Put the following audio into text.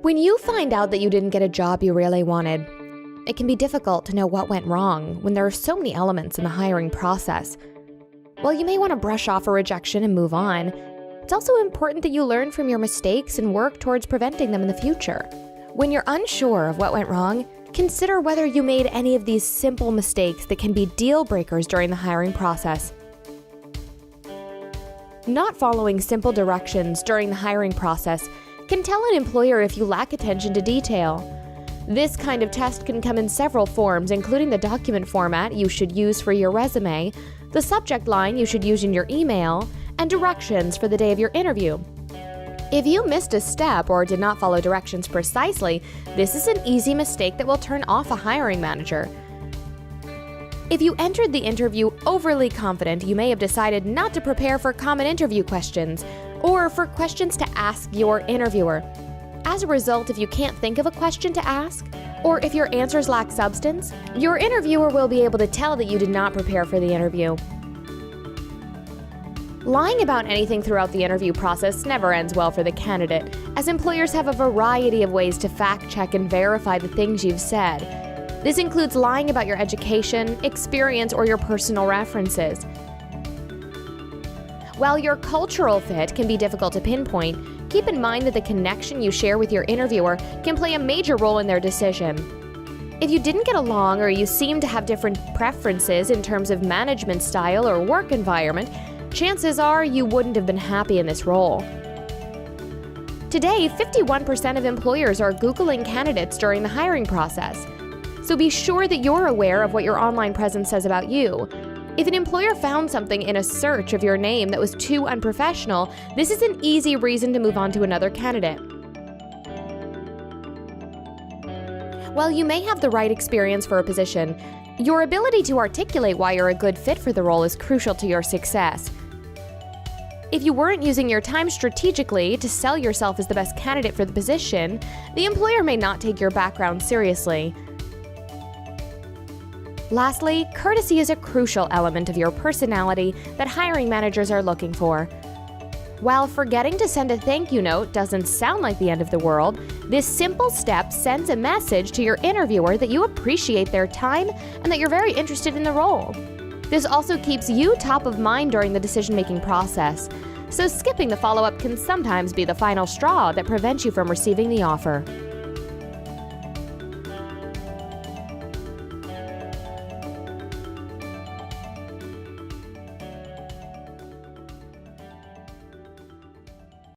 When you find out that you didn't get a job you really wanted, it can be difficult to know what went wrong when there are so many elements in the hiring process. While you may want to brush off a rejection and move on, it's also important that you learn from your mistakes and work towards preventing them in the future. When you're unsure of what went wrong, consider whether you made any of these simple mistakes that can be deal breakers during the hiring process. Not following simple directions during the hiring process can tell an employer if you lack attention to detail. This kind of test can come in several forms, including the document format you should use for your resume, the subject line you should use in your email, and directions for the day of your interview. If you missed a step or did not follow directions precisely, this is an easy mistake that will turn off a hiring manager. If you entered the interview overly confident, you may have decided not to prepare for common interview questions or for questions to ask your interviewer. As a result, if you can't think of a question to ask, or if your answers lack substance, your interviewer will be able to tell that you did not prepare for the interview. Lying about anything throughout the interview process never ends well for the candidate, as employers have a variety of ways to fact-check and verify the things you've said. This includes lying about your education, experience, or your personal references. While your cultural fit can be difficult to pinpoint, keep in mind that the connection you share with your interviewer can play a major role in their decision. If you didn't get along or you seem to have different preferences in terms of management style or work environment, chances are you wouldn't have been happy in this role. Today, 51% of employers are Googling candidates during the hiring process. So be sure that you're aware of what your online presence says about you. If an employer found something in a search of your name that was too unprofessional, this is an easy reason to move on to another candidate. While you may have the right experience for a position, your ability to articulate why you're a good fit for the role is crucial to your success. If you weren't using your time strategically to sell yourself as the best candidate for the position, the employer may not take your background seriously. Lastly, courtesy is a crucial element of your personality that hiring managers are looking for. While forgetting to send a thank you note doesn't sound like the end of the world, this simple step sends a message to your interviewer that you appreciate their time and that you're very interested in the role. This also keeps you top of mind during the decision-making process, so skipping the follow-up can sometimes be the final straw that prevents you from receiving the offer.